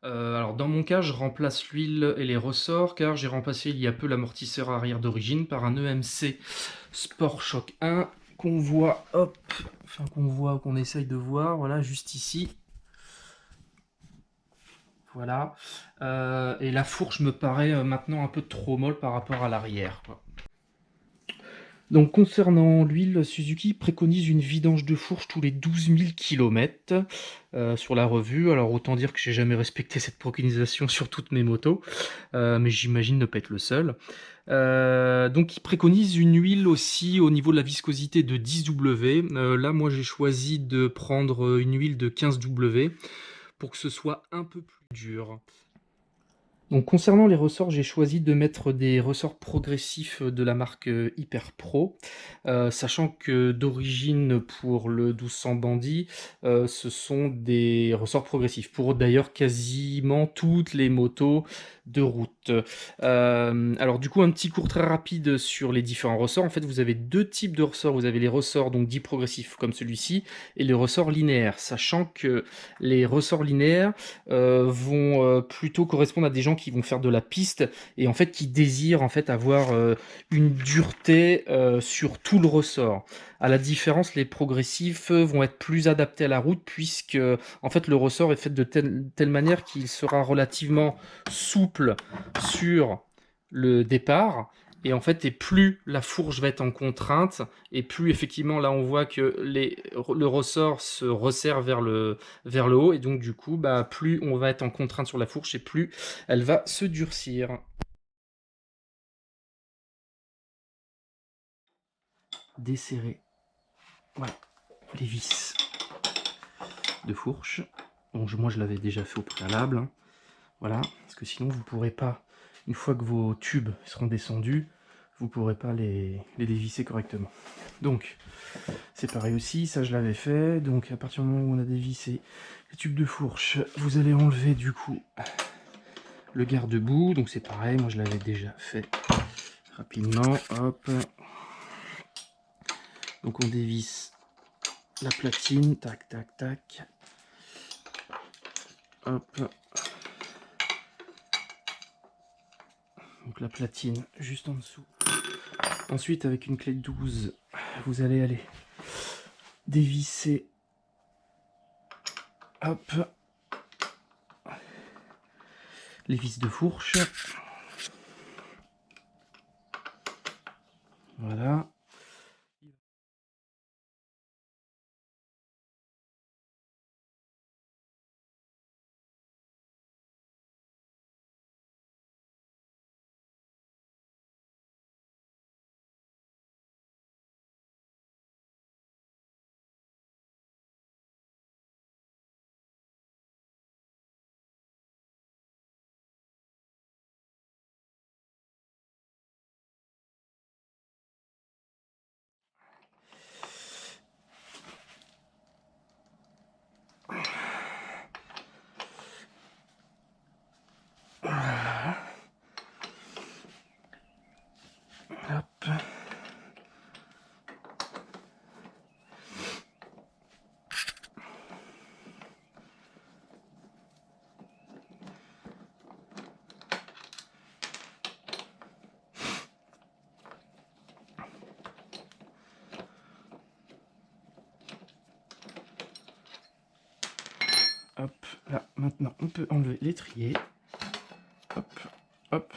Alors dans mon cas, je remplace l'huile et les ressorts car j'ai remplacé il y a peu l'amortisseur arrière d'origine par un EMC Sport Shock 1 qu'on voit, hop, enfin qu'on essaye de voir, voilà, juste ici. Voilà. Et la fourche me paraît maintenant un peu trop molle par rapport à l'arrière, quoi. Donc concernant l'huile, Suzuki préconise une vidange de fourche tous les 12 000 km sur la revue. Alors autant dire que j'ai jamais respecté cette préconisation sur toutes mes motos, mais j'imagine ne pas être le seul. Donc il préconise une huile aussi au niveau de la viscosité de 10W. Là moi j'ai choisi de prendre une huile de 15W pour que ce soit un peu plus dur. Donc concernant les ressorts, j'ai choisi de mettre des ressorts progressifs de la marque Hyper Pro, sachant que d'origine pour le 1200 Bandit, ce sont des ressorts progressifs pour d'ailleurs quasiment toutes les motos de route. Alors du coup un petit cours très rapide sur les différents ressorts. En fait vous avez deux types de ressorts. Vous avez les ressorts donc dits progressifs comme celui-ci et les ressorts linéaires, sachant que les ressorts linéaires vont plutôt correspondre à des gens qui vont faire de la piste et en fait qui désirent en fait avoir une dureté sur tout le ressort. À la différence, les progressifs vont être plus adaptés à la route puisque en fait le ressort est fait de telle manière qu'il sera relativement souple sur le départ. Et en fait, et plus la fourche va être en contrainte, et plus effectivement là on voit que le ressort se resserre vers le haut, et donc du coup, bah, plus on va être en contrainte sur la fourche, et plus elle va se durcir. Desserrer, voilà, les vis de fourche. Donc moi je l'avais déjà fait au préalable, hein. Voilà, parce que sinon vous pourrez pas, une fois que vos tubes seront descendus, vous pourrez pas les dévisser correctement. Donc c'est pareil aussi, ça je l'avais fait. Donc à partir du moment où on a dévissé les tubes de fourche, vous allez enlever du coup le garde-boue. Donc c'est pareil, moi je l'avais déjà fait rapidement. Hop. Donc on dévisse la platine, tac tac tac. Hop. Donc la platine juste en dessous. Ensuite avec une clé de 12, vous allez aller dévisser, hop, les vis de fourche. Voilà. Hop. Hop, là, maintenant, on peut enlever l'étrier. Hop, hop,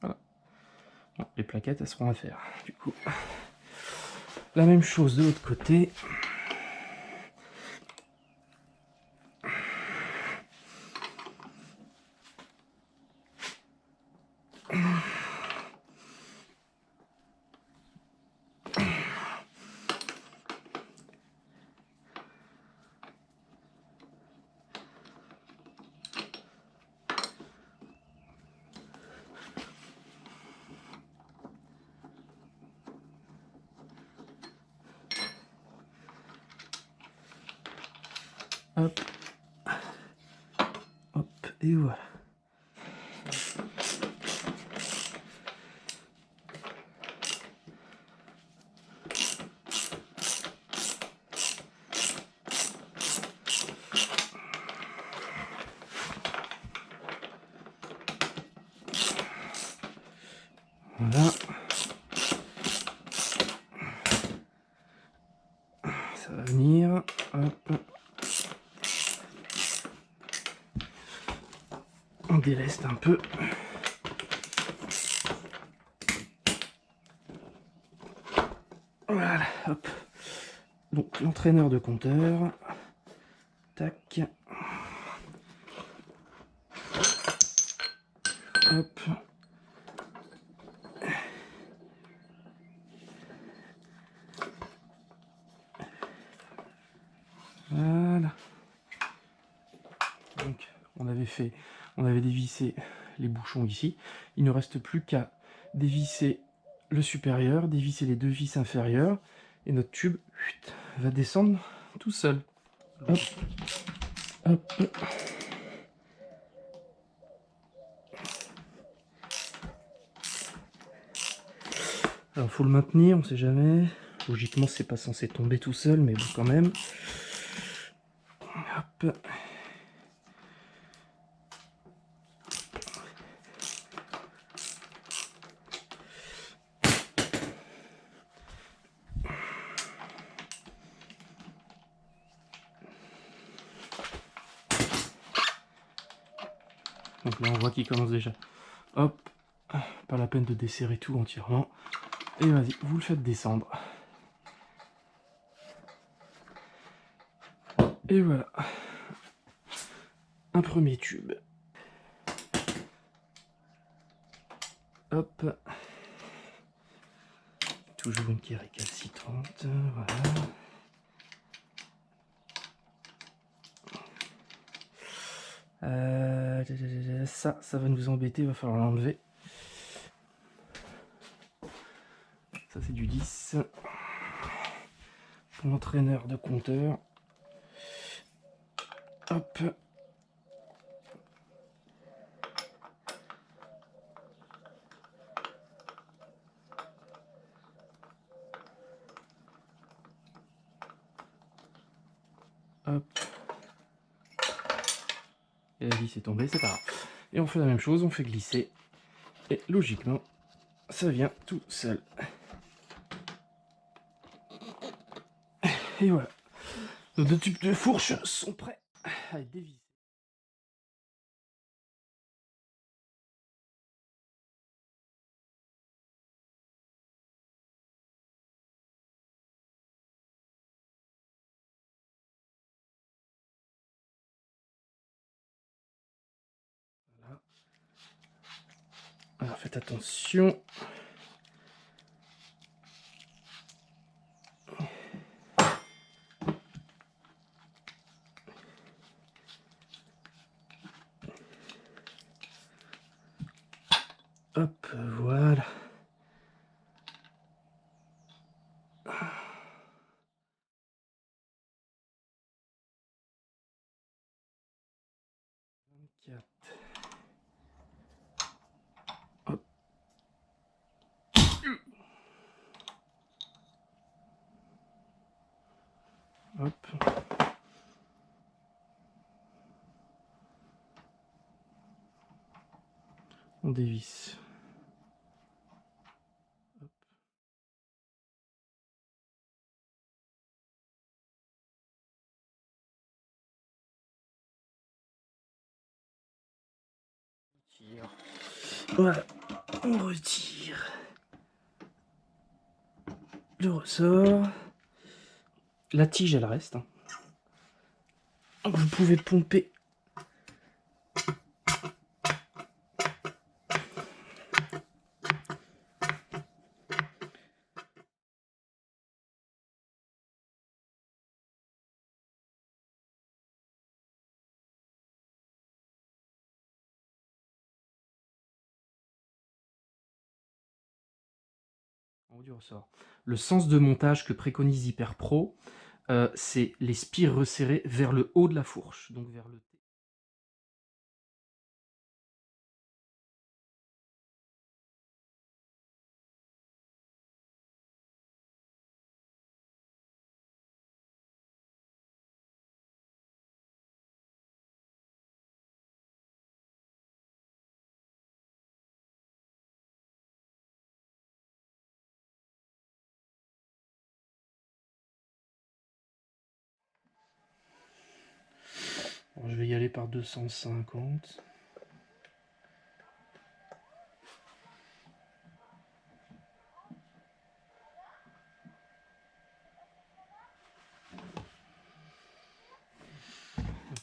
voilà. Bon, les plaquettes, elles seront à faire. Du coup, la même chose de l'autre côté. Hop, hop, et voilà. Voilà. Ça va venir. Hop. On déleste un peu. Voilà, hop. Donc l'entraîneur de compteur. Tac. Hop. Voilà. Donc on avait dévissé les bouchons ici. Il ne reste plus qu'à dévisser le supérieur, dévisser les deux vis inférieures, et notre tube va descendre tout seul. Hop, hop. Alors faut le maintenir, on sait jamais. Logiquement c'est pas censé tomber tout seul, mais bon quand même. Hop. Donc là on voit qu'il commence déjà. Hop, pas la peine de desserrer tout entièrement. Et vas-y, vous le faites descendre. Et voilà. Un premier tube. Hop. Toujours une qui est récalcitrante. Voilà. Ça va nous embêter, il va falloir l'enlever. Ça c'est du 10. Pour l'entraîneur de compteur. Hop. Hop. Et la vis est tombée, c'est pas grave. Et on fait la même chose, on fait glisser. Et logiquement, ça vient tout seul. Et voilà. Nos deux tubes de fourche sont prêts à être dévissés. Voilà. Alors faites attention. Hop, voilà. Hop. Hop. On dévisse. Hop. Voilà, on retire le ressort. La tige, elle reste. Hein. Vous pouvez pomper. En haut du ressort. Le sens de montage que préconise HyperPro, c'est les spires resserrées vers le haut de la fourche, donc vers le Alors, je vais y aller par 250.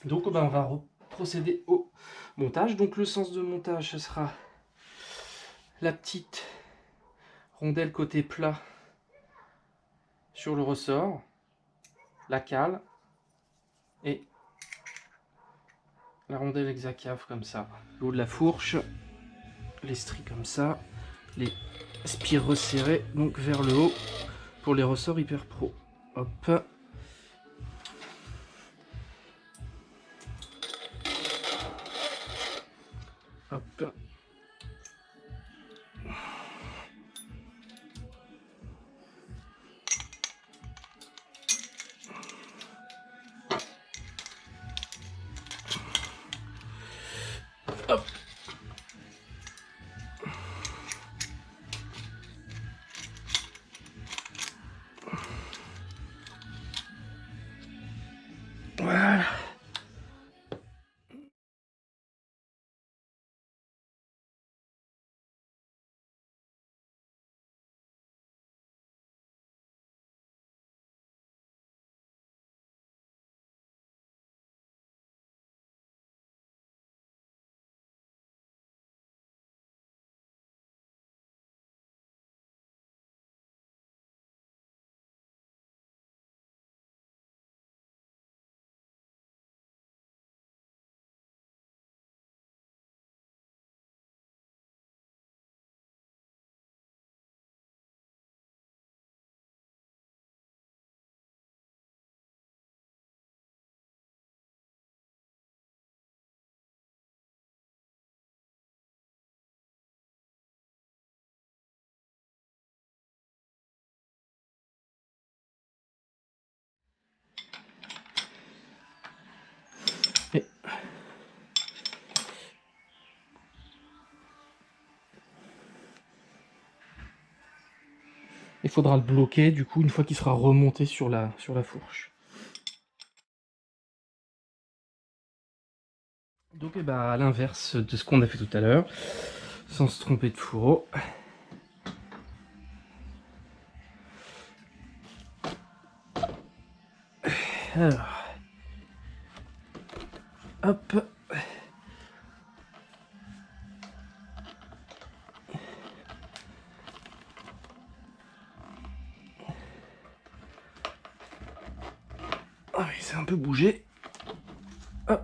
Donc on va procéder au montage. Donc le sens de montage, ce sera la petite rondelle côté plat sur le ressort, la cale et la rondelle hexacave comme ça. Le haut de la fourche, les stries comme ça, les spires resserrées donc vers le haut pour les ressorts Hyper Pro. Hop. Hop. Hop. Voilà. Et il faudra le bloquer du coup une fois qu'il sera remonté sur la fourche. Donc à l'inverse de ce qu'on a fait tout à l'heure, sans se tromper de fourreau. Alors, hop. Ah oui, c'est un peu bougé. Hop.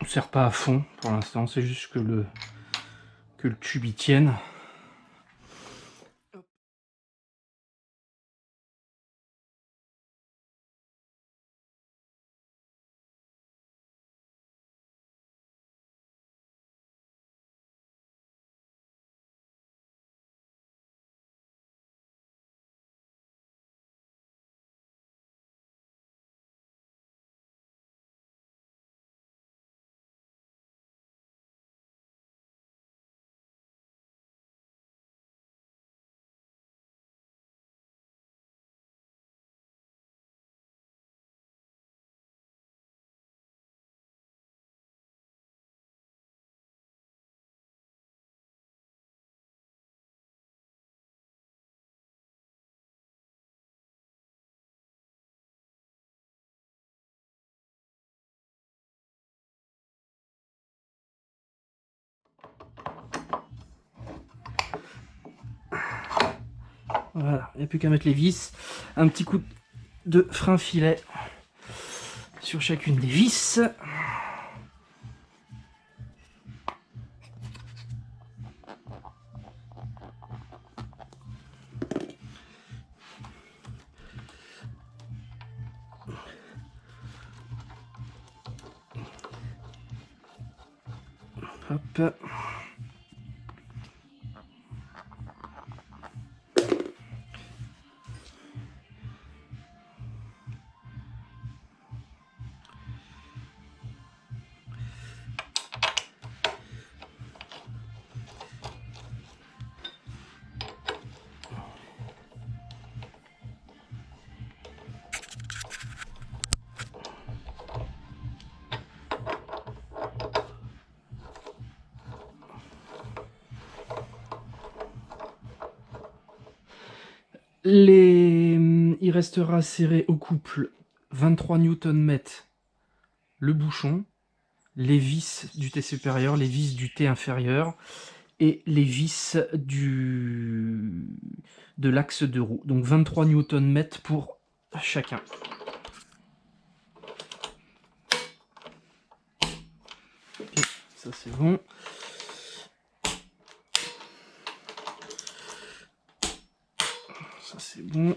On ne serre pas à fond pour l'instant, c'est juste que le tube y tienne. Voilà, il n'y a plus qu'à mettre les vis. Un petit coup de frein filet sur chacune des vis. Hop. Il restera serré au couple 23 Nm le bouchon, les vis du T supérieur, les vis du T inférieur et les vis de l'axe de roue. Donc 23 Nm pour chacun. Okay, ça c'est bon. Ça c'est bon.